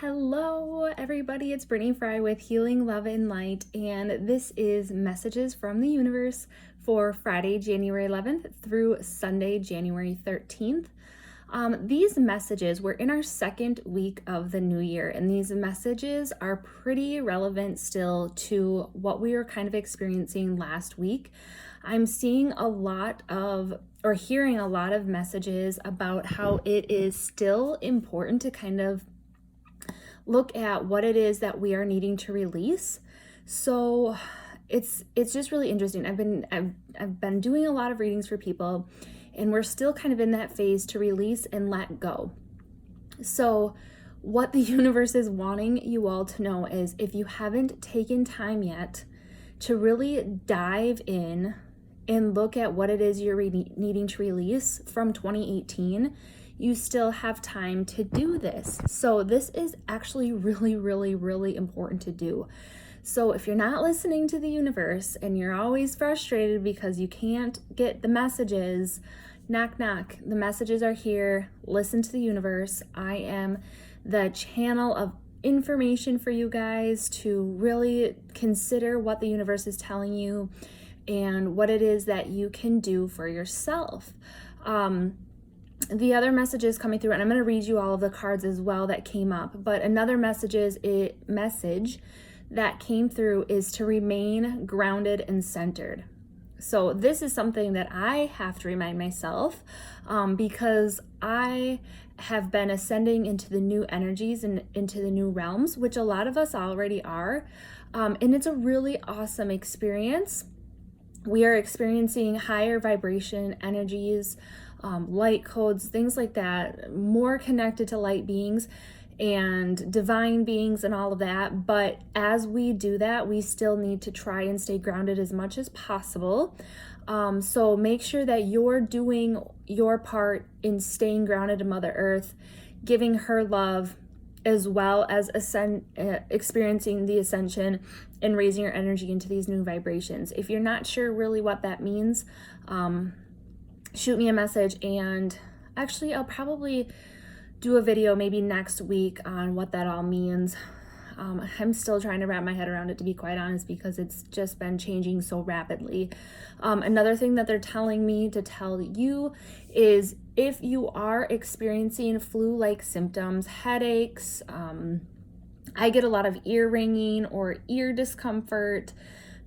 Hello, everybody. It's Brittany Fry with Healing, Love, and Light, and this is Messages from the Universe for Friday, January 11th through Sunday, January 13th. These messages, we're in our second week of the new year, and these messages are pretty relevant still to what we were kind of experiencing last week. I'm seeing a lot of, or hearing a lot of messages about how it is still important to kind of look at what it is that we are needing to release. So it's just really interesting. I've been doing a lot of readings for people, and we're still kind of in that phase to release and let go. So what the universe is wanting you all to know is, if you haven't taken time yet to really dive in and look at what it is you're needing to release from 2018, you still have time to do this. So this is actually really, really, really important to do. So if you're not listening to the universe and you're always frustrated because you can't get the messages, knock, knock. The messages are here. Listen to the universe. I am the channel of information for you guys to really consider what the universe is telling you and what it is that you can do for yourself. The other messages coming through, and I'm going to read you all of the cards as well that came up, but another message that came through is to remain grounded and centered. So this is something that I have to remind myself because I have been ascending into the new energies and into the new realms, which a lot of us already are. And it's a really awesome experience. We are experiencing higher vibration energies, light codes, things like that, more connected to light beings and divine beings and all of that. But as we do that, we still need to try and stay grounded as much as possible. So make sure that you're doing your part in staying grounded to Mother Earth, giving her love, as well as experiencing the ascension and raising your energy into these new vibrations. If you're not sure really what that means, shoot me a message, and actually I'll probably do a video maybe next week on what that all means. I'm still trying to wrap my head around it, to be quite honest, because it's just been changing so rapidly. Another thing that they're telling me to tell you is, if you are experiencing flu-like symptoms, headaches, I get a lot of ear ringing or ear discomfort,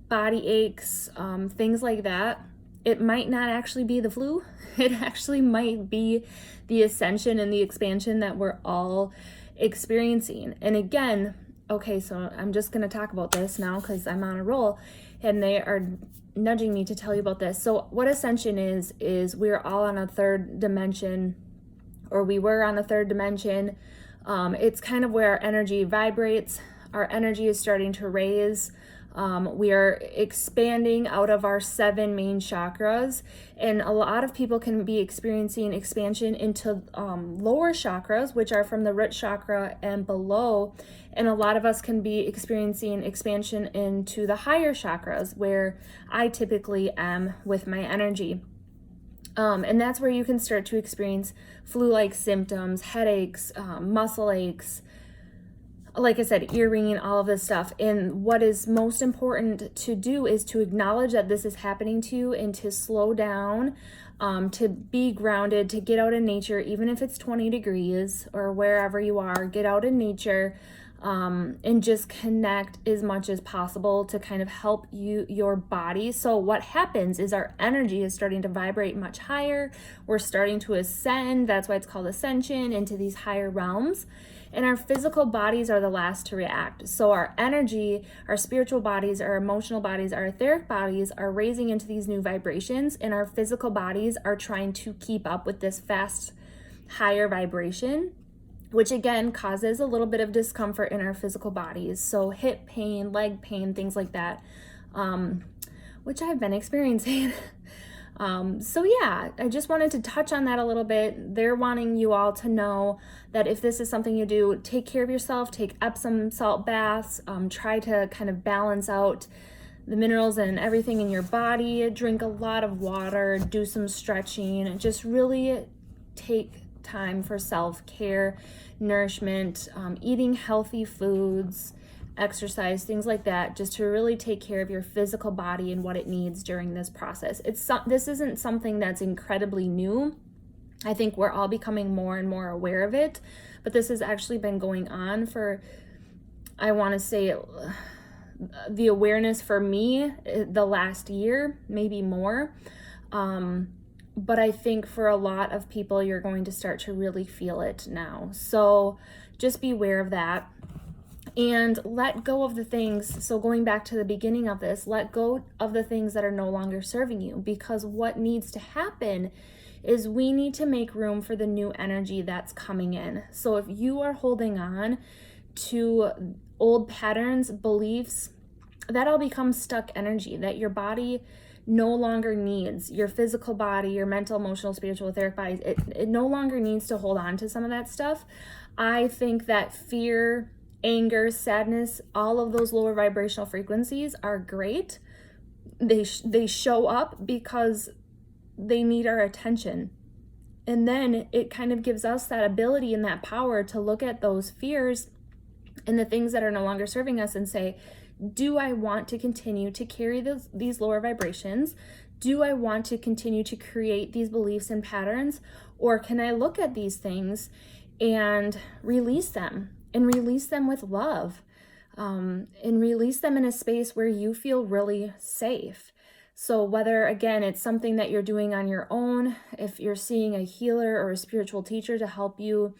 body aches, things like that. It might not actually be the flu. It actually might be the ascension and the expansion that we're all experiencing. And again, okay, so I'm just going to talk about this now because I'm on a roll and they are nudging me to tell you about this. So what ascension is we're all on a third dimension, or we were on a third dimension. It's kind of where our energy vibrates. Our energy is starting to raise. We are expanding out of our 7 main chakras, and a lot of people can be experiencing expansion into lower chakras, which are from the root chakra and below, and a lot of us can be experiencing expansion into the higher chakras, where I typically am with my energy. And that's where you can start to experience flu-like symptoms, headaches, muscle aches, like I said, ear ringing, all of this stuff. And what is most important to do is to acknowledge that this is happening to you and to slow down, to be grounded, to get out in nature, even if it's 20 degrees or wherever you are, get out in nature, and just connect as much as possible to kind of help your body. So what happens is our energy is starting to vibrate much higher. We're starting to ascend. That's why it's called ascension, into these higher realms. And our physical bodies are the last to react. So our energy, our spiritual bodies, our emotional bodies, our etheric bodies are raising into these new vibrations, and our physical bodies are trying to keep up with this fast, higher vibration, which again causes a little bit of discomfort in our physical bodies. So hip pain, leg pain, things like that, which I've been experiencing. So yeah, I just wanted to touch on that a little bit. They're wanting you all to know that if this is something you do, take care of yourself, take Epsom salt baths, try to kind of balance out the minerals and everything in your body, drink a lot of water, do some stretching, and just really take time for self-care, nourishment, eating healthy foods, exercise, things like that, just to really take care of your physical body and what it needs during this process. This isn't something that's incredibly new. I think we're all becoming more and more aware of it, but this has actually been going on for, I want to say, the awareness for me the last year, maybe more. But I think for a lot of people, you're going to start to really feel it now. So just be aware of that. And let go of the things. So going back to the beginning of this, let go of the things that are no longer serving you, because what needs to happen is we need to make room for the new energy that's coming in. So if you are holding on to old patterns, beliefs, that all becomes stuck energy that your body no longer needs. Your physical body, your mental, emotional, spiritual, etheric body, it no longer needs to hold on to some of that stuff. I think that fear, anger, sadness, all of those lower vibrational frequencies are great. They show up because they need our attention. And then it kind of gives us that ability and that power to look at those fears and the things that are no longer serving us and say, do I want to continue to carry these lower vibrations? Do I want to continue to create these beliefs and patterns? Or can I look at these things and release them? And release them with love, and release them in a space where you feel really safe. So whether, again, it's something that you're doing on your own, if you're seeing a healer or a spiritual teacher to help you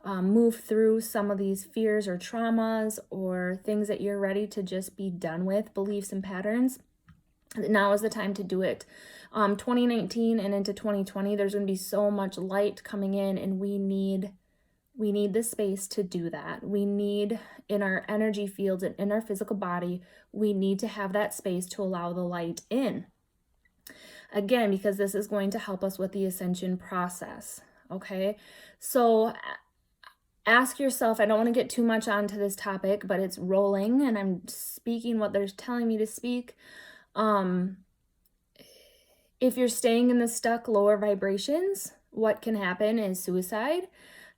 move through some of these fears or traumas or things that you're ready to just be done with, beliefs and patterns, now is the time to do it. 2019 and into 2020, there's going to be so much light coming in, and we need the space to do that. We need, in our energy fields and in our physical body, we need to have that space to allow the light in. Again, because this is going to help us with the ascension process. Okay, so ask yourself, I don't want to get too much onto this topic, but it's rolling and I'm speaking what they're telling me to speak. If you're staying in the stuck lower vibrations, what can happen is suicide,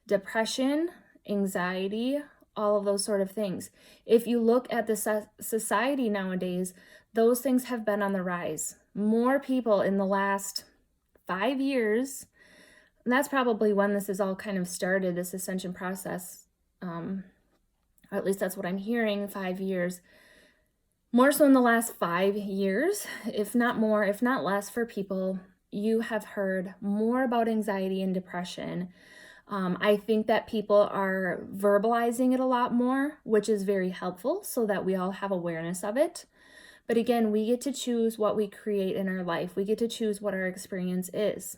depression, anxiety, all of those sort of things. If you look at the society nowadays, those things have been on the rise. More people in the last 5 years, and that's probably when this is all kind of started, this ascension process, or at least that's what I'm hearing, 5 years. More so in the last 5 years, if not more, if not less, for people, you have heard more about anxiety and depression. I think that people are verbalizing it a lot more, which is very helpful so that we all have awareness of it. But again, we get to choose what we create in our life. We get to choose what our experience is.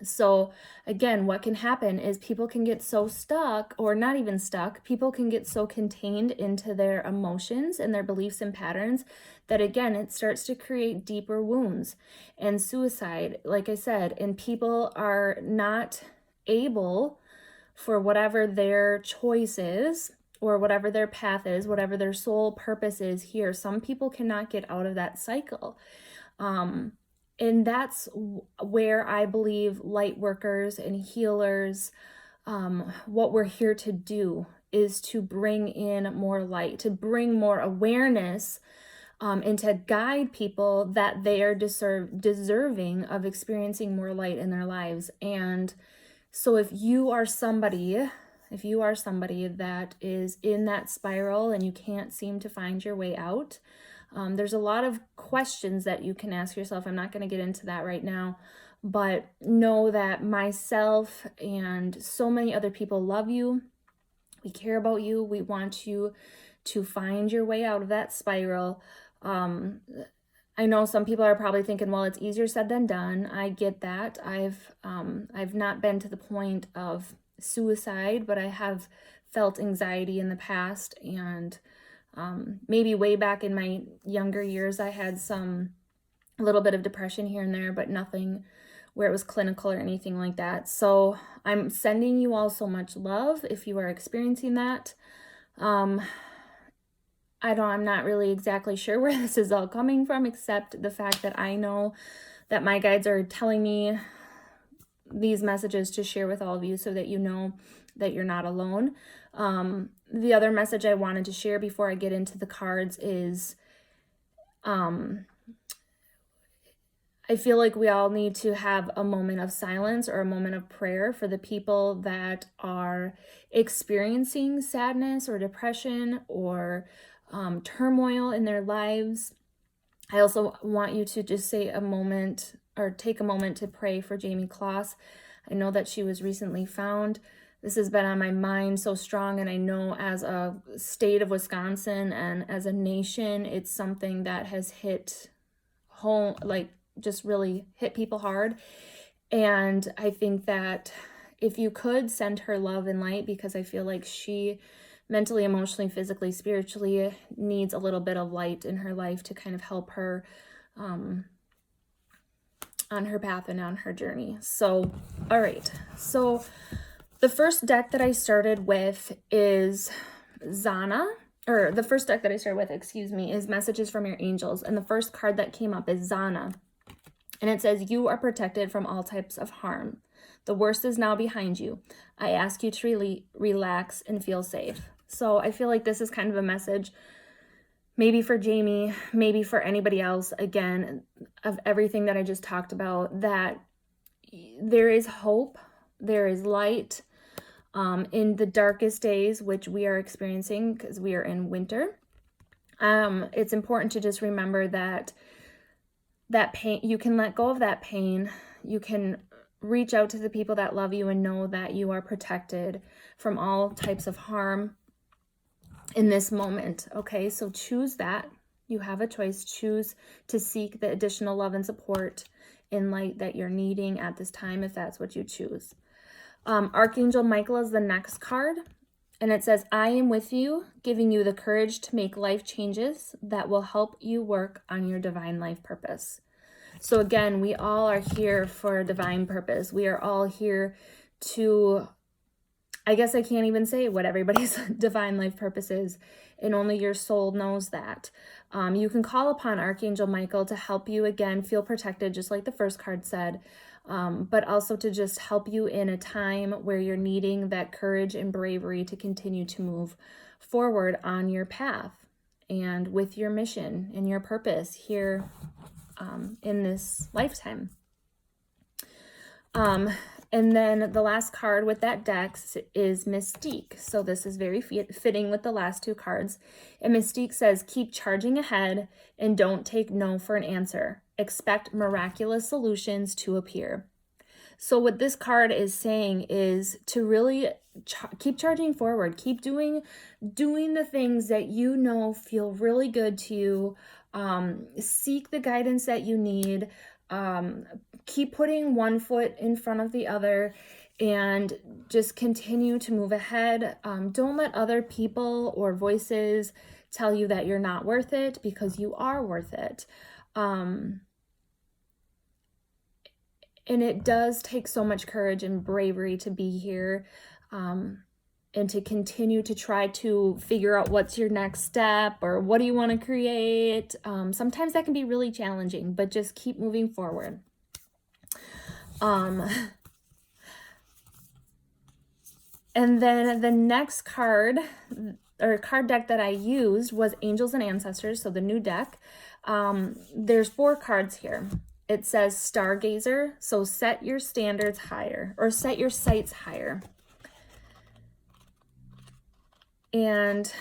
So again, what can happen is people can get so stuck, or not even stuck, people can get so contained into their emotions and their beliefs and patterns that, again, it starts to create deeper wounds and suicide, like I said, and people are not able, for whatever their choice is or whatever their path is, whatever their soul purpose is here, some people cannot get out of that cycle. And that's where I believe light workers and healers, what we're here to do is to bring in more light, to bring more awareness, and to guide people that they are deserving of experiencing more light in their lives. And so if you are somebody that is in that spiral and you can't seem to find your way out, there's a lot of questions that you can ask yourself. I'm not going to get into that right now, but know that myself and so many other people love you. We care about you. We want you to find your way out of that spiral. I know some people are probably thinking, well, it's easier said than done. I get that. I've not been to the point of suicide, but I have felt anxiety in the past, and maybe way back in my younger years, I had a little bit of depression here and there, but nothing where it was clinical or anything like that. So I'm sending you all so much love if you are experiencing that. I'm not really exactly sure where this is all coming from, except the fact that I know that my guides are telling me these messages to share with all of you so that you know that you're not alone. The other message I wanted to share before I get into the cards is I feel like we all need to have a moment of silence or a moment of prayer for the people that are experiencing sadness or depression or turmoil in their lives. I also want you to just say a moment or take a moment to pray for Jamie Kloss. I know that she was recently found. This has been on my mind so strong, and I know as a state of Wisconsin and as a nation, it's something that has hit home, like just really hit people hard. And I think that if you could send her love and light, because I feel like she mentally, emotionally, physically, spiritually needs a little bit of light in her life to kind of help her on her path and on her journey. So, all right. So the first deck that I started with is Zana, or the first deck that I started with, excuse me, is Messages from Your Angels. And the first card that came up is Zana. And it says, you are protected from all types of harm. The worst is now behind you. I ask you to relax and feel safe. So I feel like this is kind of a message, maybe for Jamie, maybe for anybody else, again, of everything that I just talked about, that there is hope, there is light in the darkest days, which we are experiencing because we are in winter. It's important to just remember that pain, you can let go of that pain. You can reach out to the people that love you and know that you are protected from all types of harm in this moment. Okay, so choose that. You have a choice. Choose to seek the additional love and support in light that you're needing at this time, if that's what you choose. Archangel Michael is the next card. And it says, I am with you, giving you the courage to make life changes that will help you work on your divine life purpose. So again, we all are here for a divine purpose. We are all here to, I guess I can't even say what everybody's divine life purpose is, and only your soul knows that. You can call upon Archangel Michael to help you, again, feel protected, just like the first card said. But also to just help you in a time where you're needing that courage and bravery to continue to move forward on your path and with your mission and your purpose here in this lifetime. And then the last card with that deck is Mystique. So this is very fitting with the last two cards. And Mystique says, keep charging ahead and don't take no for an answer. Expect miraculous solutions to appear. So what this card is saying is to really keep charging forward. Keep doing the things that you know feel really good to you. Seek the guidance that you need. Keep putting one foot in front of the other and just continue to move ahead. Don't let other people or voices tell you that you're not worth it, because you are worth it. And it does take so much courage and bravery to be here and to continue to try to figure out what's your next step or what do you want to create. Sometimes that can be really challenging, but just keep moving forward. And then the next card or card deck that I used was Angels and Ancestors, so the new deck. There's 4 cards here. It says Stargazer, so set your standards higher, or set your sights higher. And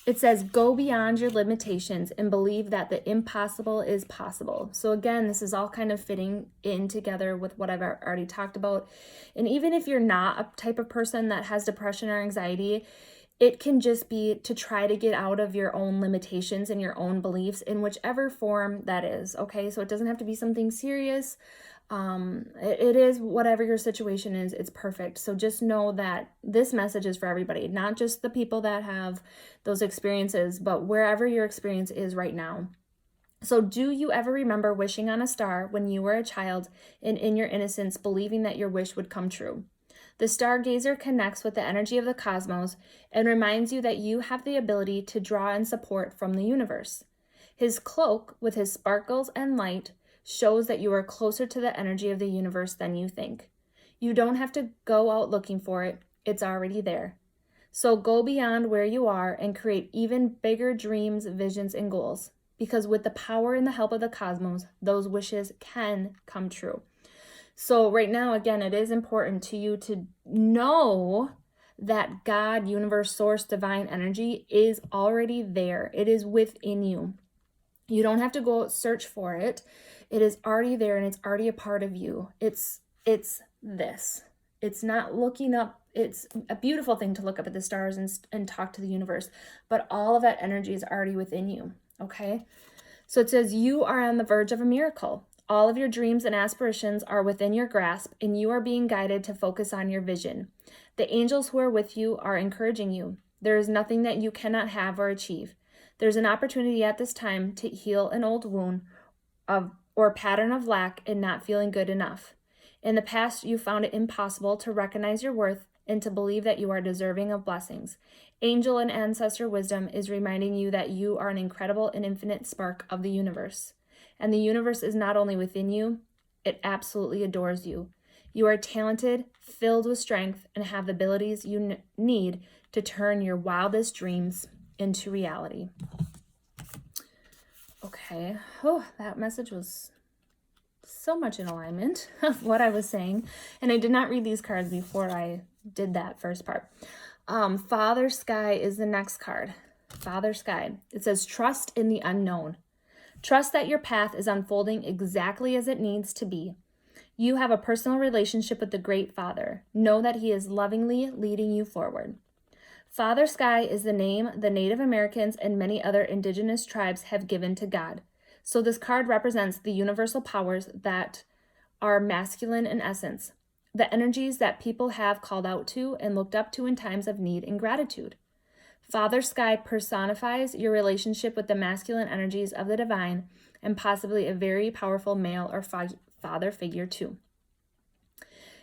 it says go beyond your limitations and believe that the impossible is possible. So again, this is all kind of fitting in together with what I've already talked about. And even if you're not a type of person that has depression or anxiety, it can just be to try to get out of your own limitations and your own beliefs in whichever form that is, okay? So it doesn't have to be something serious. It is whatever your situation is, it's perfect. So just know that this message is for everybody, not just the people that have those experiences, but wherever your experience is right now. So do you ever remember wishing on a star when you were a child and in your innocence believing that your wish would come true? The Stargazer connects with the energy of the cosmos and reminds you that you have the ability to draw in support from the universe. His cloak, with his sparkles and light, shows that you are closer to the energy of the universe than you think. You don't have to go out looking for it. It's already there. So go beyond where you are and create even bigger dreams, visions, and goals. Because with the power and the help of the cosmos, those wishes can come true. So right now, again, it is important to you to know that God, universe, source, divine energy is already there. It is within you. You don't have to go out search for it. It is already there and it's already a part of you. It's this. It's not looking up. It's a beautiful thing to look up at the stars and talk to the universe, but all of that energy is already within you, okay? So it says you are on the verge of a miracle. All of your dreams and aspirations are within your grasp, and you are being guided to focus on your vision. The angels who are with you are encouraging you. There is nothing that you cannot have or achieve. There's an opportunity at this time to heal an old wound or pattern of lack and not feeling good enough. In the past, you found it impossible to recognize your worth and to believe that you are deserving of blessings. Angel and ancestor wisdom is reminding you that you are an incredible and infinite spark of the universe. And the universe is not only within you, it absolutely adores you. You are talented, filled with strength, and have the abilities you need to turn your wildest dreams into reality. Okay. Oh, that message was so much in alignment of what I was saying. And I did not read these cards before I did that first part. Father Sky is the next card. Father Sky. It says, trust in the unknown. Trust that your path is unfolding exactly as it needs to be. You have a personal relationship with the Great Father. Know that he is lovingly leading you forward. Father Sky is the name the Native Americans and many other indigenous tribes have given to God. So this card represents the universal powers that are masculine in essence, the energies that people have called out to and looked up to in times of need and gratitude. Father Sky personifies your relationship with the masculine energies of the divine and possibly a very powerful male or father figure too.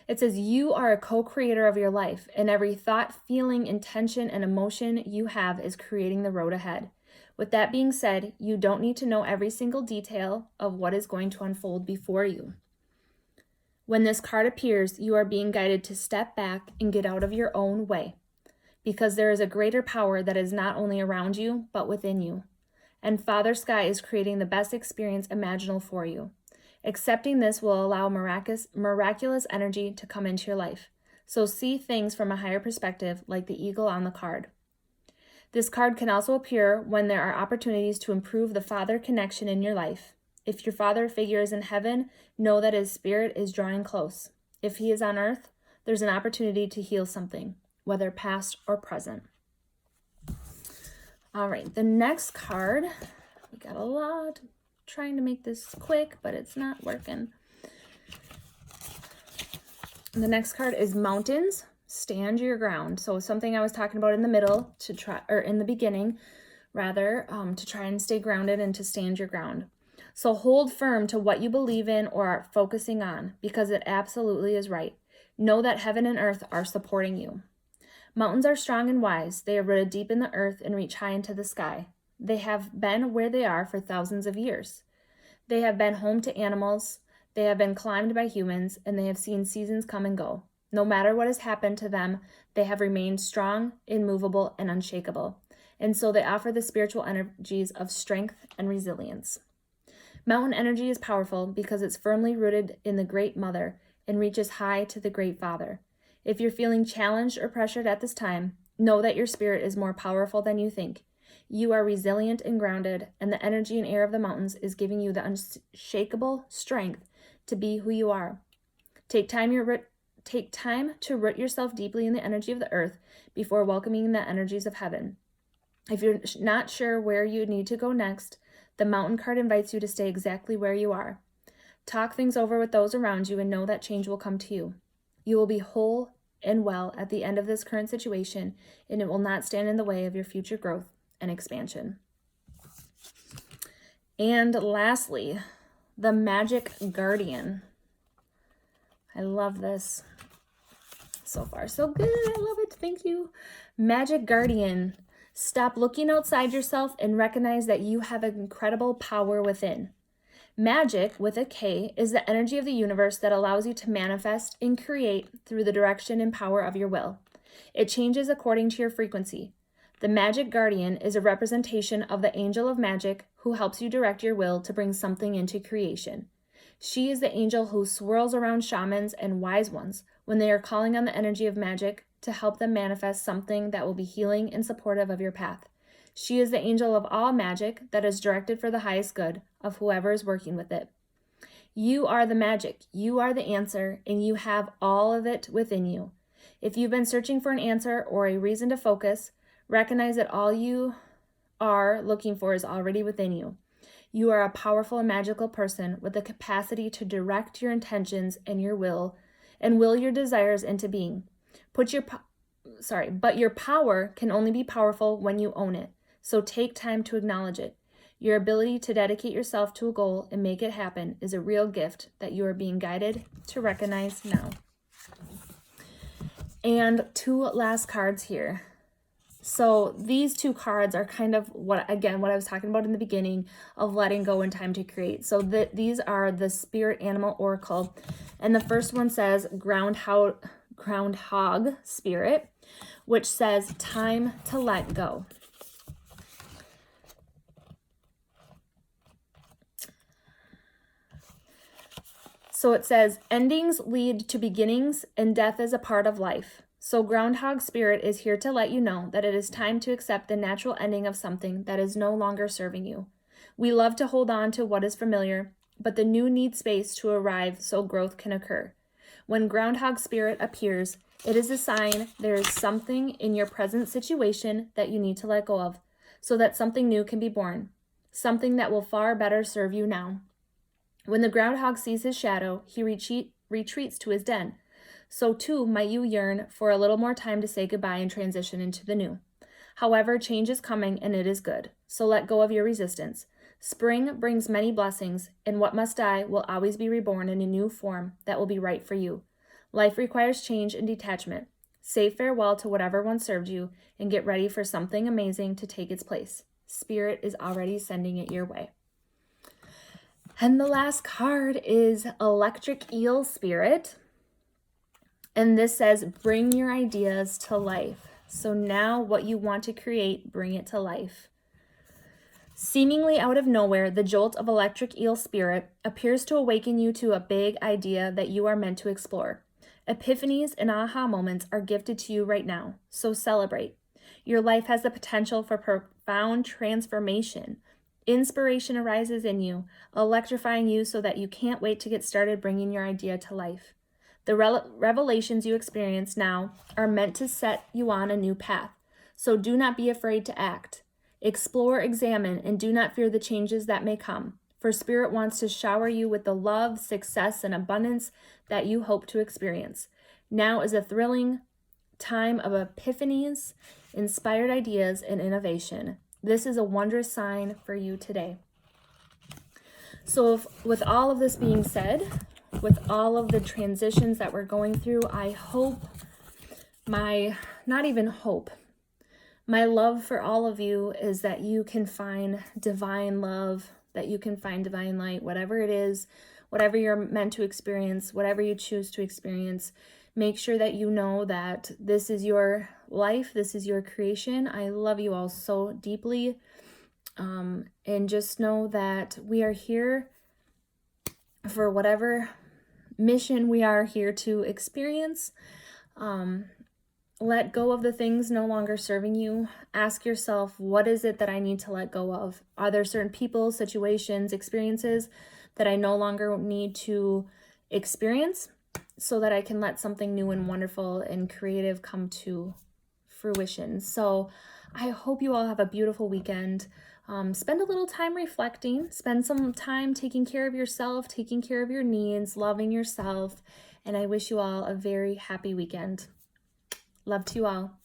It says you are a co-creator of your life, and every thought, feeling, intention, and emotion you have is creating the road ahead. With that being said, you don't need to know every single detail of what is going to unfold before you. When this card appears, you are being guided to step back and get out of your own way, because there is a greater power that is not only around you, but within you. And Father Sky is creating the best experience imaginable for you. Accepting this will allow miraculous energy to come into your life. So see things from a higher perspective, like the eagle on the card. This card can also appear when there are opportunities to improve the father connection in your life. If your father figure is in heaven, know that his spirit is drawing close. If he is on earth, there's an opportunity to heal something, whether past or present. All right, the next card, we got a lot. Trying to make this quick, but it's not working. The next card is Mountains. Stand your ground. So something I was talking about in the middle to try, or in the beginning, rather, to try and stay grounded and to stand your ground. So hold firm to what you believe in or are focusing on, because it absolutely is right. Know that heaven and earth are supporting you. Mountains are strong and wise. They are rooted deep in the earth and reach high into the sky. They have been where they are for thousands of years. They have been home to animals. They have been climbed by humans, and they have seen seasons come and go. No matter what has happened to them, they have remained strong, immovable, and unshakable. And so they offer the spiritual energies of strength and resilience. Mountain energy is powerful because it's firmly rooted in the Great Mother and reaches high to the Great Father. If you're feeling challenged or pressured at this time, know that your spirit is more powerful than you think. You are resilient and grounded, and the energy and air of the mountains is giving you the unshakable strength to be who you are. Take time to root yourself deeply in the energy of the earth before welcoming the energies of heaven. If you're not sure where you need to go next, the mountain card invites you to stay exactly where you are. Talk things over with those around you and know that change will come to you. You will be whole and well at the end of this current situation, and it will not stand in the way of your future growth and expansion. And lastly, the Magic Guardian. I love this. So far, so good. I love it. Thank you. Magic Guardian. Stop looking outside yourself and recognize that you have an incredible power within. Magic, with a K, is the energy of the universe that allows you to manifest and create through the direction and power of your will. It changes according to your frequency. The magic guardian is a representation of the angel of magic who helps you direct your will to bring something into creation. She is the angel who swirls around shamans and wise ones when they are calling on the energy of magic to help them manifest something that will be healing and supportive of your path. She is the angel of all magic that is directed for the highest good of whoever is working with it. You are the magic, you are the answer, and you have all of it within you. If you've been searching for an answer or a reason to focus, recognize that all you are looking for is already within you. You are a powerful and magical person with the capacity to direct your intentions and your will your desires into being. But your power can only be powerful when you own it. So take time to acknowledge it. Your ability to dedicate yourself to a goal and make it happen is a real gift that you are being guided to recognize now. And 2 last cards here. So these 2 cards are kind of what I was talking about in the beginning of letting go and time to create. So these are the Spirit Animal Oracle. And the first one says Groundhog Spirit, which says time to let go. So it says, endings lead to beginnings and death is a part of life. So Groundhog Spirit is here to let you know that it is time to accept the natural ending of something that is no longer serving you. We love to hold on to what is familiar, but the new needs space to arrive so growth can occur. When Groundhog Spirit appears, it is a sign there is something in your present situation that you need to let go of, so that something new can be born, something that will far better serve you now. When the groundhog sees his shadow, he retreats to his den. So too might you yearn for a little more time to say goodbye and transition into the new. However, change is coming and it is good, so let go of your resistance. Spring brings many blessings, and what must die will always be reborn in a new form that will be right for you. Life requires change and detachment. Say farewell to whatever once served you and get ready for something amazing to take its place. Spirit is already sending it your way. And the last card is Electric Eel Spirit. And this says, bring your ideas to life. So now what you want to create, bring it to life. Seemingly out of nowhere, the jolt of Electric Eel Spirit appears to awaken you to a big idea that you are meant to explore. Epiphanies and aha moments are gifted to you right now, so celebrate. Your life has the potential for profound transformation. Inspiration arises in you, electrifying you so that you can't wait to get started bringing your idea to life. The revelations you experience now are meant to set you on a new path, so do not be afraid to act. Explore, examine, and do not fear the changes that may come, for Spirit wants to shower you with the love, success, and abundance that you hope to experience. Now is a thrilling time of epiphanies, inspired ideas, and innovation. This is a wondrous sign for you today. So with all of this being said, with all of the transitions that we're going through, I hope my love for all of you is that you can find divine love, that you can find divine light, whatever it is, whatever you're meant to experience, whatever you choose to experience. Make sure that you know that this is your life, this is your creation. I love you all so deeply. And just know that we are here for whatever mission we are here to experience. Let go of the things no longer serving you. Ask yourself, what is it that I need to let go of? Are there certain people, situations, experiences that I no longer need to experience so that I can let something new and wonderful and creative come to fruition? So I hope you all have a beautiful weekend. Spend a little time reflecting. Spend some time taking care of yourself, taking care of your needs, loving yourself. And I wish you all a very happy weekend. Love to you all.